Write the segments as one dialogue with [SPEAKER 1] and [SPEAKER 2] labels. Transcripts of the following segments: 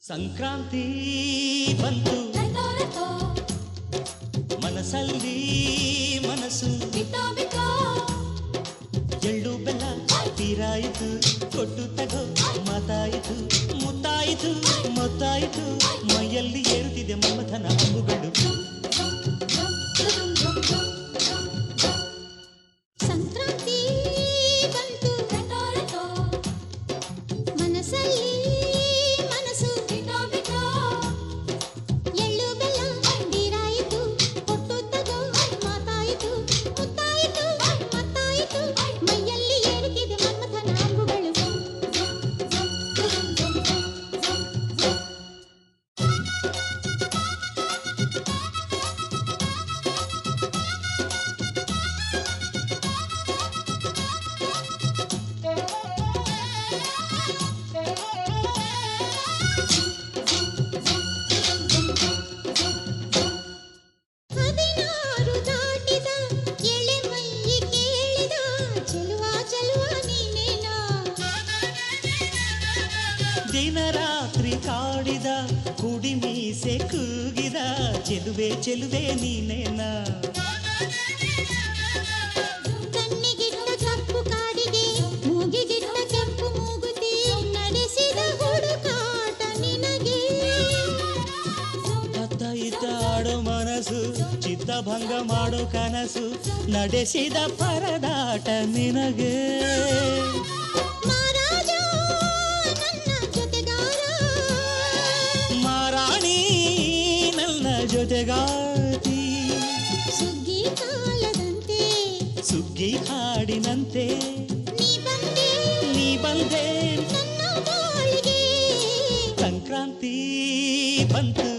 [SPEAKER 1] ಸಂಕ್ರಾಂತಿ ಬಂತು ಮನಸಲ್ಲಿ ಮನಸ್ಸು ಎಳ್ಳು ಬೆಲ್ಲ ತೀರಾಯಿತು ಕೊಟ್ಟು ತಗೋ ಮಾತಾಯಿತು ಮುತ್ತಾಯಿತು ಮೊತ್ತಾಯಿತು ಮೈಯಲ್ಲಿ ಏರುತ್ತಿದೆ ಮಮಥನ ಹಂಬುಗಳು
[SPEAKER 2] ಸಂಕ್ರಾಂತಿ ಬಂತು ಮನಸಲ್ಲಿ
[SPEAKER 1] ದಿನ ರಾತ್ರಿ ಕಾಡಿದ ಕುಡಿ ಮೀಸೆ ಕೂಗಿದ ಚೆಲುವೆ ಚೆಲುವೆ ನೀನೇನ
[SPEAKER 2] ಕಣ್ಣಿಗಿಟ್ಟ ಕಪ್ಪು ಕಾಡಿಗೆ ಮೂಗಿಗಿಟ್ಟ ಕೆಂಪು ಮೂಗುತಿ ನಡೆಸಿದ ಹುಡುಕಾಟ ನಿನಗೆ
[SPEAKER 1] ಅತ್ತ ಇತ್ತ ಆಡೋ ಮನಸ್ಸು ಚಿತ್ತಭಂಗ ಮಾಡೋ ಕನಸು ನಡೆಸಿದ ಪರದಾಟ ನಿನಗೆ ಜೊತೆಗಾತಿ
[SPEAKER 2] ಸುಗ್ಗಿ ಕಾಲದಂತೆ
[SPEAKER 1] ಸುಗ್ಗಿ ಹಾಡಿನಂತೆ
[SPEAKER 2] ನೀ ಬಂದೆ
[SPEAKER 1] ನನ್ನ ಬಾಳಿಗೆ ಸಂಕ್ರಾಂತಿ ಬಂತು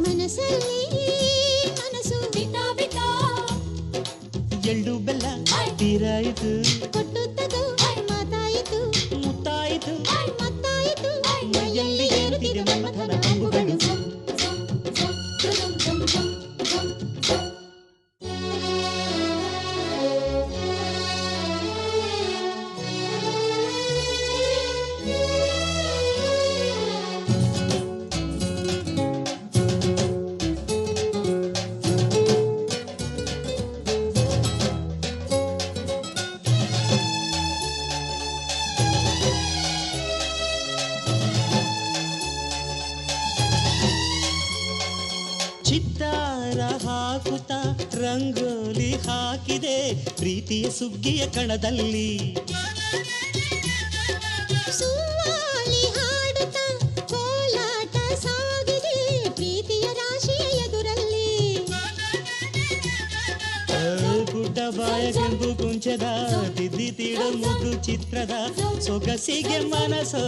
[SPEAKER 2] ಮನಸ್ಸಲ್ಲಿ ಮನಸ್ಸು
[SPEAKER 1] ಎಳ್ಳು ಬೆಲ್ಲ ತೀರಾಯಿತು
[SPEAKER 2] ಕೊಟ್ಟು ತಗೋ ಮಾತಾಯಿತು
[SPEAKER 1] ಮುತ್ತಾಯಿತು
[SPEAKER 2] ಮತ್ತಾಯಿತು
[SPEAKER 1] ಮೈಯಲ್ಲಿ ಏರುತ್ತಿದೆ ಮಮಥನ ಹಂಬುಗಳು ಚಿತ್ತಾರ ಹಾಕುತ್ತಾ ರಂಗೋಲಿ ಹಾಕಿದೆ ಪ್ರೀತಿಯ ಸುಗ್ಗಿಯ ಕಣದಲ್ಲಿ
[SPEAKER 2] ಸುವಾಲಿ ಹಾಡುತ್ತಾ ಕೋಲಾಟ ಸಾಗಿದೆ ಪ್ರೀತಿಯ ರಾಶಿಯ ಎದುರಲ್ಲಿ
[SPEAKER 1] ಗುಡ್ಡ ಬಾಯ ಕೆಂಪು ಕುಂಚದ ತಿದ್ದಿ ತೀಡ ಮುದ್ದು ಚಿತ್ರದ ಸೊಗಸಿಗೆ ಮನಸ್ಸು